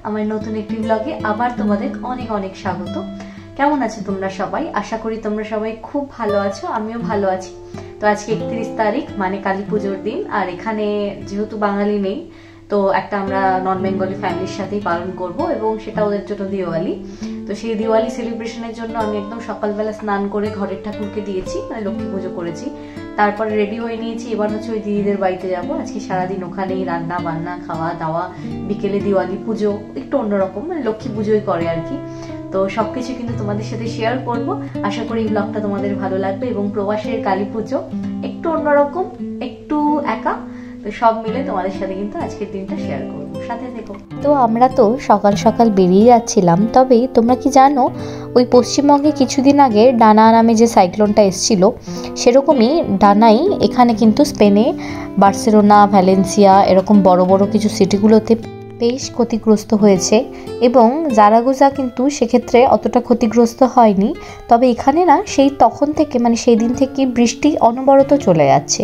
আমার নতুন একটি ব্লগে আবার তোমাদের অনেক অনেক স্বাগত। কেমন আছো তোমরা সবাই? আশা করি তোমরা সবাই খুব ভালো আছো, আমিও ভালো আছি। তো আজকে 31 তারিখ মানে কালী পুজোর দিন, আর এখানে যেহেতু বাঙালি নেই তো একটা আমরা নন বেঙ্গলি ফ্যামিলির সাথেই পালন করব এবং সেটা ওদের জন্য দিওয়ালি। তো সেই দিওয়ালি সেলিব্রেশনের জন্য আমি একদম সকালবেলা স্নান করে ঘরের ঠাকুরকে দিয়েছি, মানে লক্ষ্মী পুজো করেছি। তারপরে রেডি হয়ে নিয়েছি, এবার হচ্ছে ওই দিদিদের বাড়িতে যাব। আজকে সারাদিন ওখানেই রান্না বান্না, খাওয়া দাওয়া, বিকেলে দিওয়ালি পুজো, একটু অন্যরকম, মানে লক্ষ্মী পুজোই করে আর কি। তো সবকিছু কিন্তু তোমাদের সাথে শেয়ার করব। আশা করি এই ব্লগটা তোমাদের ভালো লাগবে এবং প্রবাসের কালী পুজো একটু অন্যরকম, একটু একা, তো সব মিলে তোমাদের সাথে কিন্তু আজকের দিনটা শেয়ার করব, সাথে থেকো। তো আমরা তো সকাল সকাল বেরিয়ে যাচ্ছিলাম, তবে তোমরা কি জানো ওই পশ্চিমবঙ্গে কিছুদিন আগে ডানা নামে যে সাইক্লোনটা এসেছিল, সেরকমই ডানাই এখানে কিন্তু স্পেনে বার্সেলোনা, ভ্যালেন্সিয়া এরকম বড় বড় কিছু সিটিগুলোতে বেশ ক্ষতিগ্রস্ত হয়েছে এবং জারাগোজা কিন্তু সেক্ষেত্রে অতটা ক্ষতিগ্রস্ত হয়নি। তবে এখানে না সেই তখন থেকে মানে সেই দিন থেকে বৃষ্টি অনবরত চলে যাচ্ছে।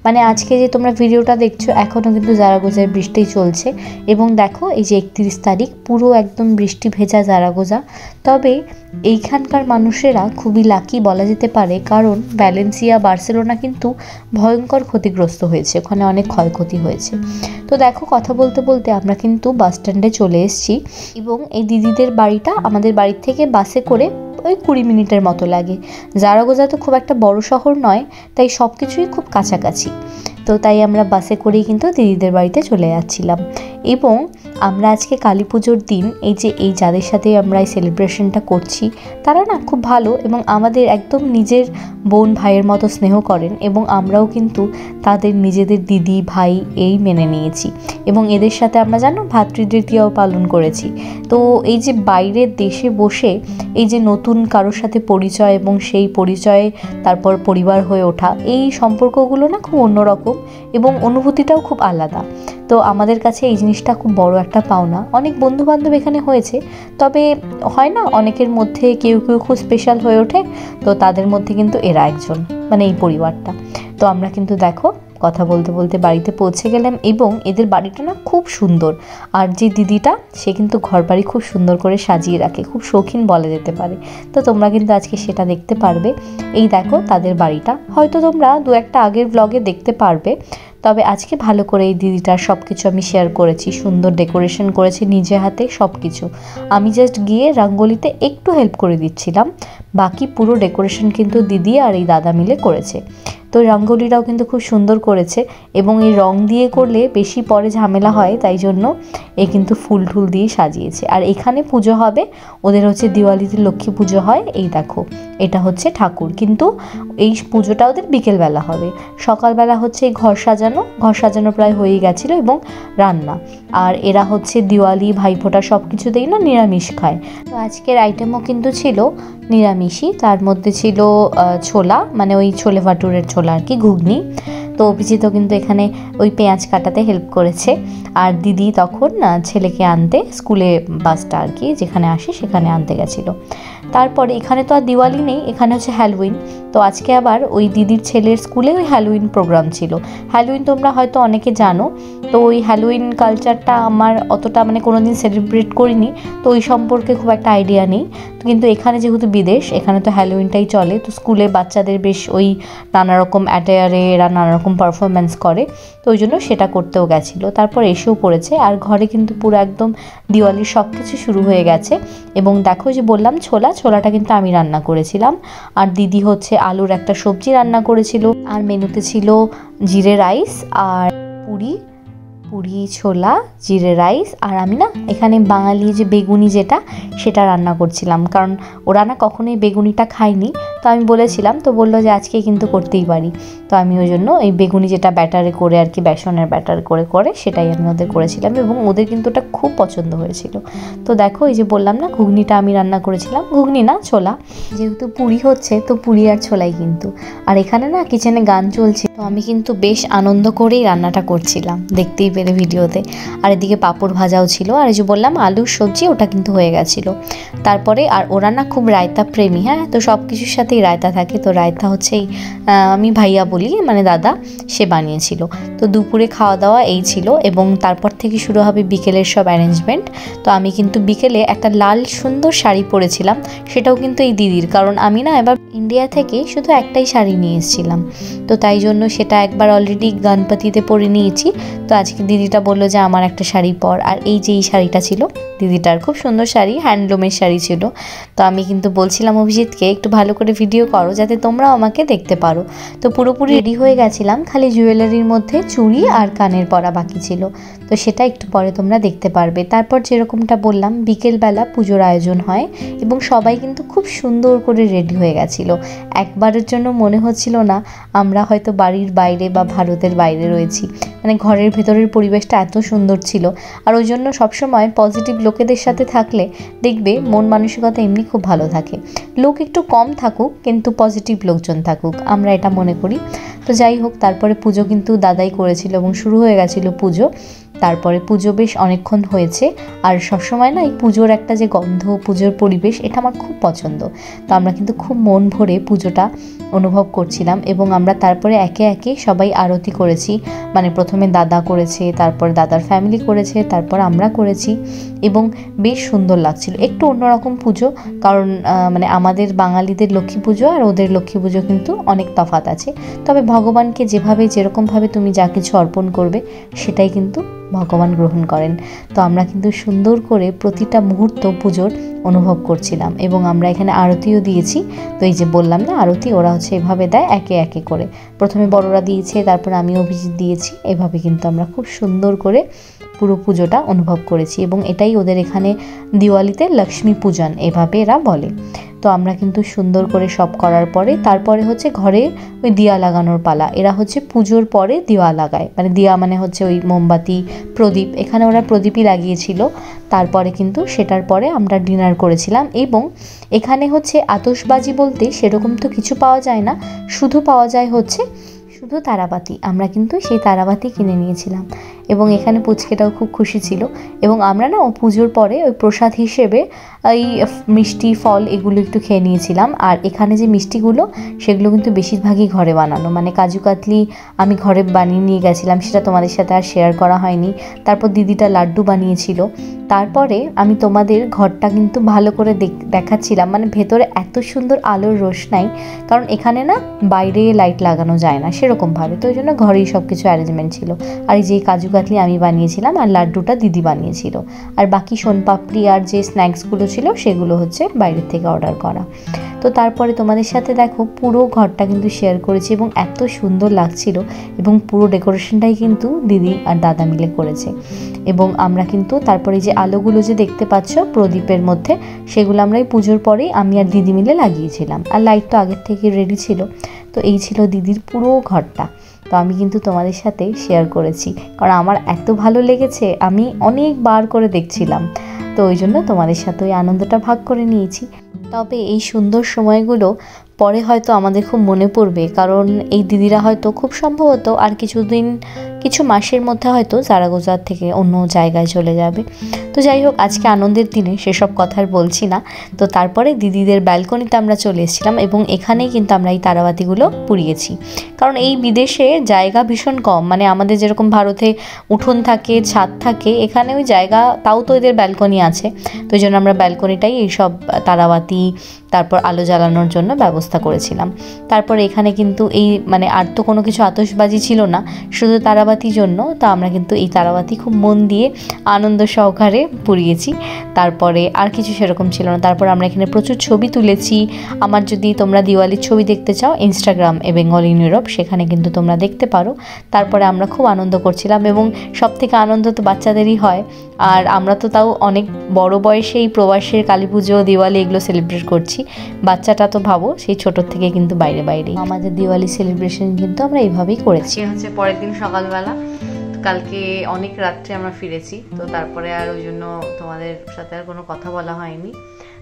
মানে আজকে যে তোমরা ভিডিওটা দেখছো এখনও কিন্তু জারাগোজায় বৃষ্টি চলছে এবং দেখো এই যে 31 তারিখ পুরো একদম বৃষ্টি ভেজা জারাগোজা। তবে এইখানকার মানুষেরা খুবই লাকি বলা যেতে পারে, কারণ ভ্যালেন্সিয়া, বার্সেলোনা কিন্তু ভয়ঙ্কর ক্ষতিগ্রস্ত হয়েছে, ওখানে অনেক ক্ষয়ক্ষতি হয়েছে। তো দেখো কথা বলতে বলতে আমরা কিন্তু বাস স্ট্যান্ডে চলে এসেছি এবং এই দিদিদের বাড়িটা আমাদের বাড়ির থেকে বাসে করে ওই 20 মিনিটের মতো লাগে। জারাগোজা তো খুব একটা বড় শহর নয়, তাই সব কিছুই খুব কাছাকাছি। তো তাই আমরা বাসে করেই কিন্তু দিদিদের বাড়িতে চলে যাচ্ছিলাম। এবং আমরা আজকে কালী পুজোর দিন এই যাদের সাথে আমরা এই সেলিব্রেশনটা করছি তারা না খুব ভালো এবং আমাদের একদম নিজের বোন ভাইয়ের মতো স্নেহ করেন এবং আমরাও কিন্তু তাদের নিজেদের দিদি ভাই এই মেনে নিয়েছি এবং এদের সাথে আমরা জানো ভাতৃদ্বিতীয়াও পালন করেছি। তো এই যে বাইরের দেশে বসে এই যে নতুন কারোর সাথে পরিচয় এবং সেই পরিচয়ে তারপর পরিবার হয়ে ওঠা, এই সম্পর্কগুলো না খুব অন্যরকম এবং অনুভূতিটাও খুব আলাদা। তো আমাদের কাছে এই জিনিসটা খুব বড় একটা পাওনা। অনেক বন্ধু বান্ধব এখানে হয়েছে, তবে হয় না অনেকের মধ্যে কেউ কেউ খুব স্পেশাল হয়ে ওঠে, তো তাদের মধ্যে কিন্তু এরা একজন, মানে এই পরিবারটা। তো আমরা কিন্তু দেখো কথা বলতে বলতে বাড়িতে পৌঁছে গেলাম এবং এদের বাড়িটা না খুব সুন্দর। আর যে দিদিটা সে কিন্তু ঘর বাড়ি খুব সুন্দর করে সাজিয়ে রাখে, খুব শৌখিন বলা যেতে পারে। তো তোমরা কিন্তু আজকে সেটা দেখতে পারবে। এই দেখো তাদের বাড়িটা, হয়তো তোমরা দু একটা আগের ব্লগে দেখতে পারবে, তবে আজকে ভালো করে এই দিদিটার সব কিছু আমি শেয়ার করেছি। সুন্দর ডেকোরেশন করেছে নিজে হাতে সব কিছু। আমি জাস্ট গিয়ে রঙ্গোলিতে একটু হেল্প করে দিচ্ছিলাম, বাকি পুরো ডেকোরেশন কিন্তু দিদি আর এই দাদা মিলে করেছে। তো রঙ্গোলিটাও কিন্তু খুব সুন্দর করেছে এবং এই রং দিয়ে করলে বেশি পরে ঝামেলা হয়, তাই জন্য এ কিন্তু ফুল টুল দিয়ে সাজিয়েছে। আর এখানে পুজো হবে, ওদের হচ্ছে দিওয়ালিতে লক্ষ্মী পুজো হয়। এই দেখো এটা হচ্ছে ঠাকুর, কিন্তু এই পুজোটা ওদের বিকেলবেলা হবে। সকালবেলা হচ্ছে এই ঘর সাজানো প্রায় হয়েই গেছিলো এবং রান্না। আর এরা হচ্ছে দিওয়ালি ভাইফোঁটা সব কিছুতেই না নিরামিষ খায়। তো আজকের আইটেমও কিন্তু ছিল নিরামিষই, তার মধ্যে ছিল ছোলা, মানে ওই ছোলে ভাটুরের ছোলা আর কি, ঘুগনি। তো অভিজিৎ কিন্তু এখানে ওই পেঁয়াজ কাটাতে হেল্প করেছে, আর দিদি তখন ছেলেকে আনতে স্কুলে বাসটা আর কি যেখানে আসে সেখানে আনতে গেছিলো। তারপরে এখানে তো আর দিওয়ালি নেই, এখানে হচ্ছে হ্যালোউইন। তো আজকে আবার ওই দিদির ছেলের স্কুলে ওই হ্যালোউইন প্রোগ্রাম ছিল। হ্যালোউইন তোমরা হয়তো অনেকে জানো, তো ওই হ্যালোউইন কালচারটা আমার অতটা মানে কোনোদিন সেলিব্রেট করিনি, তো ওই সম্পর্কে খুব একটা আইডিয়া নেই। তো কিন্তু এখানে যেহেতু বিদেশ, এখানে তো হ্যালোউইনটাই চলে। তো স্কুলে বাচ্চাদের বেশ ওই নানা রকম অ্যাটায়ারে এরা নানা রকম পারফরমেন্স করে, তো ওই জন্য সেটা করতেও গেছিলো। তারপর এসেও পড়েছে, আর ঘরে কিন্তু পুরো একদম দিওয়ালির সব কিছু শুরু হয়ে গেছে। এবং দেখো যে বললাম ছোলাটা কিন্তু আমি রান্না করেছিলাম, আর দিদি হচ্ছে আলুর একটা সবজি রান্না করেছিল, আর মেনুতে ছিল জিরে রাইস আর পুরি ছোলা জিরে রাইস। আর আমি না এখানে বাঙালি যে বেগুনি যেটা সেটা রান্না করছিলাম, কারণ ওরা না কখনোই বেগুনিটা খায়নি। তো আমি বলেছিলাম, তো বললো যে আজকে কিন্তু করতেই পারি। তো আমি ওই জন্য এই বেগুনি যেটা ব্যাটারে করে আর কি, বেসনের ব্যাটার করে সেটাই আমি ওদের করেছিলাম এবং ওদের কিন্তু ওটা খুব পছন্দ হয়েছিল। তো দেখো এই যে বললাম না ঘুগনিটা আমি রান্না করেছিলাম, ঘুগনি না ছোলা, যেহেতু পুরি হচ্ছে তো পুরি আর ছোলাই কিন্তু। আর এখানে না কিচেনে গান চলছে, তো আমি কিন্তু বেশ আনন্দ করেই রান্নাটা করছিলাম, দেখতেই পেলে ভিডিওতে। আর এদিকে পাঁপড় ভাজাও ছিল, আর এই যে বললাম আলুর সবজি ওটা কিন্তু হয়ে গেছিলো। তারপরে আর ওরা না খুব রায়তা প্রেমী, হ্যাঁ, তো সব কিছুর সাথে সাথেই রায়তা থাকে, তো রায়তা হচ্ছে আমি ভাইয়া বলি, মানে দাদা, সে বানিয়েছিল। তো দুপুরে খাওয়া দাওয়া এই ছিল, এবং তারপর থেকে শুরু হবে বিকেলের সব অ্যারেঞ্জমেন্ট। তো আমি কিন্তু বিকেলে একটা লাল সুন্দর শাড়ি পরেছিলাম, সেটাও কিন্তু এই দিদির, কারণ আমি না এবার ইন্ডিয়া থেকে শুধু একটাই শাড়ি নিয়ে এসেছিলাম, তো তাই জন্য সেটা একবার অলরেডি গণপতিতে পরে নিয়েছি। তো আজকে দিদিটা বললো যে আমার একটা শাড়ি পর, আর এই যে এই শাড়িটা ছিল দিদিটার, খুব সুন্দর শাড়ি, হ্যান্ডলুমের শাড়ি ছিল। তো আমি কিন্তু বলছিলাম অভিজিৎকে একটু ভালো করে ভিডিও করো যাতে তোমরাও আমাকে দেখতে পারো। তো পুরোপুরি রেডি হয়ে গেছিলাম, খালি জুয়েলারির মধ্যে চুড়ি আর কানের পরা বাকি ছিল, তো সেটা একটু পরে তোমরা দেখতে পারবে। তারপর যেরকমটা বললাম, বিকেলবেলা পুজোর আয়োজন হয় এবং সবাই কিন্তু খুব সুন্দর করে রেডি হয়ে গেছিলো। একবারের জন্য মনে হচ্ছিল না আমরা হয়তো বাড়ির বাইরে বা ভারতের বাইরে রয়েছি, মানে ঘরের ভেতরের পরিবেশটা এত সুন্দর ছিল। আর ওই জন্য সবসময় পজিটিভ লোকেদের সাথে থাকলে দেখবে মন মানসিকতা এমনি খুব ভালো থাকে। লোক একটু কম থাকুক কিন্তু পজিটিভ লোকজন থাকুক, আমরা এটা মনে করি। তো যাই হোক, তারপরে পুজো কিন্তু দাদাই করেছিল এবং শুরু হয়ে গেছিলো পুজো। তারপরে পুজো বেশ অনেকক্ষণ হয়েছে, আর সবসময় না এই পুজোর একটা যে গন্ধ, পুজোর পরিবেশ, এটা আমার খুব পছন্দ। তো আমরা কিন্তু খুব মন ভরে পুজোটা অনুভব করছিলাম, এবং আমরা তারপরে একে একে সবাই আরতি করেছি। মানে প্রথমে দাদা করেছে, তারপর দাদার ফ্যামিলি করেছে, তারপর আমরা করেছি, এবং বেশ সুন্দর লাগছিল। একটু অন্যরকম পুজো, কারণ মানে আমাদের বাঙালিদের লক্ষ্মী পুজো আর ওদের লক্ষ্মী পুজো কিন্তু অনেক তফাৎ আছে। তবে ভগবানকে যেভাবে যেরকমভাবে তুমি যা কিছু অর্পণ করবে সেটাই কিন্তু ভগবান গ্রহণ করেন। তো আমরা কিন্তু সুন্দর করে প্রতিটা মুহূর্ত পুজোর অনুভব করছিলাম, এবং আমরা এখানে আরতিও দিয়েছি। তো এই যে বললাম না আরতি, ওরা হচ্ছে এভাবে দেয় একে একে করে, প্রথমে বড়রা দিয়েছে, তারপর আমি অভিজিৎ দিয়েছি, এভাবে কিন্তু আমরা খুব সুন্দর করে পুরো পুজোটা অনুভব করেছি। এবং এটাই ওদের এখানে দিওয়ালিতে লক্ষ্মী পূজন এভাবে এরা বলে। তো আমরা কিন্তু সুন্দর করে সব করার পরে তারপরে হচ্ছে ঘরে ওই দিয়া লাগানোর পালা। এরা হচ্ছে পুজোর পরে দিয়া লাগায়, মানে দিয়া মানে হচ্ছে ওই মোমবাতি, প্রদীপ, এখানে ওরা প্রদীপই লাগিয়েছিল। তারপরে কিন্তু সেটার পরে আমরা ডিনার করেছিলাম, এবং এখানে হচ্ছে আতশবাজি বলতে সেরকম তো কিছু পাওয়া যায় না, শুধু পাওয়া যায় হচ্ছে শুধু তারাবাতি। আমরা কিন্তু সেই তারাবাতি কিনে নিয়েছিলাম, এবং এখানে পুচকেটাও খুব খুশি ছিল। এবং আমরা না ও পুজোর পরে ওই প্রসাদ হিসেবে এই মিষ্টি ফল এগুলো একটু খেয়ে নিয়েছিলাম। আর এখানে যে মিষ্টিগুলো সেগুলো কিন্তু বেশিরভাগই ঘরে বানানো, মানে কাজু কাতলি আমি ঘরে বানিয়ে নিয়ে গেছিলাম, সেটা তোমাদের সাথে আর শেয়ার করা হয়নি। তারপর দিদিটা লাড্ডু বানিয়েছিল। তারপরে আমি তোমাদের ঘরটা কিন্তু ভালো করে দেখাচ্ছিলাম, মানে ভেতরে এত সুন্দর আলোর রোশনাই, কারণ এখানে না বাইরে লাইট লাগানো যায় না সেরকমভাবে, তো ওই জন্য ঘরেই সব কিছু অ্যারেঞ্জমেন্ট ছিল। আর এই যে কাজু কাতলি আমি বানিয়েছিলাম, আর লাড্ডুটা দিদি বানিয়েছিল, আর বাকি সোনপাপড়ি আর যে স্ন্যাক্সগুলো ছিল সেগুলো হচ্ছে বাইরের থেকে অর্ডার করা। তো তারপরে তোমাদের সাথে দেখো পুরো ঘরটা কিন্তু শেয়ার করেছি, এবং এত সুন্দর লাগছিল, এবং পুরো ডেকোরেশনটাই কিন্তু দিদি আর দাদা মিলে করেছে। এবং আমরা কিন্তু তারপরে যে আলোগুলো যে দেখতে পাচ্ছ প্রদীপের মধ্যে, সেগুলো আমরা এই পুজোর পরেই আমি আর দিদি মিলে লাগিয়েছিলাম, আর লাইট তো আগের থেকে রেডি ছিল। তো এই ছিল দিদির পুরো ঘরটা। তো আমি কিন্তু তোমাদের সাথে শেয়ার করেছি, কারণ আমার এত ভালো লেগেছে, আমি অনেকবার করে দেখছিলাম, তো ওই জন্য তোমাদের সাথে ওই আনন্দটা ভাগ করে নিয়েছি। তবে এই সুন্দর সময়গুলো পরে হয়তো আমাদের খুব মনে পড়বে, কারণ এই দিদিরা হয়তো খুব সম্ভবত আর কিছু মাসের মধ্যে হয়তো জারাগোজার থেকে অন্য জায়গায় চলে যাবে। তো যাই হোক, আজকে আনন্দের দিনে সেসব কথা আর বলছি না। তো তারপরে দিদিদের ব্যালকনিতে আমরা চলে এসেছিলাম, এবং এখানেই কিন্তু আমরা এই তারাবাতিগুলো পুড়িয়েছি, কারণ এই বিদেশে জায়গা ভীষণ কম, মানে আমাদের যেরকম ভারতে উঠোন থাকে, ছাদ থাকে, এখানে ওই জায়গা, তাও তো এদের ব্যালকনি আছে, তো ওই জন্য আমরা ব্যালকনিটাই এইসব তারাবাতি তারপর আলো জ্বালানোর জন্য ব্যবস্থা করেছিলাম। তারপর এখানে কিন্তু এই মানে আর তো কোনো কিছু আতশবাজি ছিল না, শুধু তারাবাতির জন্য। তো আমরা কিন্তু এই তারাবাতি খুব মন দিয়ে আনন্দ সহকারে পুড়িয়েছি। তারপরে আর কিছু সেরকম ছিল না। তারপর আমরা এখানে প্রচুর ছবি তুলেছি। আমার যদি তোমরা দিওয়ালির ছবি দেখতে চাও, ইনস্টাগ্রাম বেঙ্গল ইন ইউরোপ, সেখানে কিন্তু তোমরা দেখতে পারো। তারপরে আমরা খুব আনন্দ করছিলাম, এবং সব থেকে আনন্দ তো বাচ্চাদেরই হয়, আর আমরা তো তাও অনেক বড় বয়সে এই প্রবাসের কালী পুজো, দিওয়ালি এগুলো সেলিব্রেট করছি। বাচ্চাটা তো ভাবো সেই ছোটোর থেকে কিন্তু বাইরেই আমাদের দিওয়ালি সেলিব্রেশন কিন্তু আমরা এইভাবেই করেছি। হচ্ছে পরের দিন সকালবেলা, কালকে অনেক রাত্রে আমরা ফিরেছি, তো তারপরে আর ওই জন্য তোমাদের সাথে আর কোনো কথা বলা হয়নি।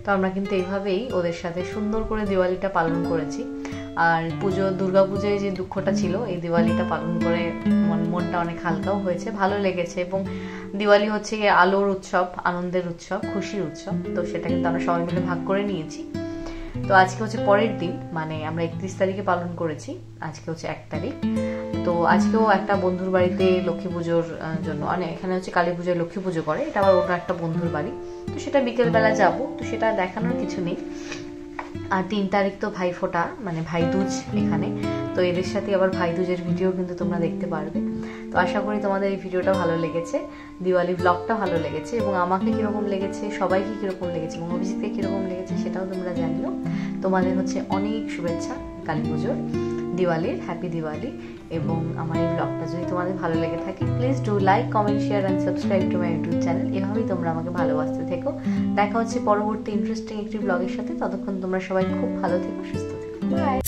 তো আমরা কিন্তু এইভাবেই ওদের সাথে সুন্দর করে দিওয়ালিটা পালন করেছি। আর দুর্গা পুজোয় যে দুঃখটা ছিল, এই দিওয়ালিটা পালন করে মনটা অনেক হালকাও হয়েছে, ভালো লেগেছে। এবং দিওয়ালি হচ্ছে গিয়ে আলোর উৎসব, আনন্দের উৎসব, খুশির উৎসব, তো সেটা কিন্তু আমরা সবাই মিলে ভাগ করে নিয়েছি। তো আজকে হচ্ছে পরের দিন, মানে আমরা 31 তারিখে পালন করেছি, আজকে হচ্ছে 1 তারিখ। তো আজকেও একটা বন্ধুর বাড়িতে লক্ষ্মী পুজোর জন্য, মানে এখানে হচ্ছে কালী পুজোয় লক্ষ্মী পুজো করে, এটা আবার অন্য একটা বন্ধুর বাড়ি, তো সেটা বিকেলবেলা যাব, তো সেটা দেখানোর কিছু নেই। আর 3 তারিখ তো ভাইফোঁটা, মানে ভাইদুজ এখানে, তো এদের সাথে আবার ভাইদুজের ভিডিও কিন্তু তোমরা দেখতে পারবে। তো আশা করি তোমাদের এই ভিডিওটা ভালো লেগেছে, দিওয়ালি ব্লগটা ভালো লেগেছে, এবং আমাকে কীরকম লেগেছে, সবাইকে কীরকম লেগেছে, এবং অভিজিৎকে কীরকম লেগেছে সেটাও তোমরা জানিও। তোমাদের হচ্ছে অনেক শুভেচ্ছা কালী পুজোর, দিওয়ালির, হ্যাপি দিওয়ালি। এবং আমার এই ব্লগটা যদি তোমাদের ভালো লেগে থাকে, please do like, comment, share and subscribe to my YouTube channel. এভাবেই তোমরা আমাকে ভালোবাসতে থেকো। দেখা হচ্ছে পরবর্তী ইন্টারেস্টিং একটি ব্লগের সাথে। ততক্ষণ তোমরা সবাই খুব ভালো থেকো, সুস্থ থেকো। বাই।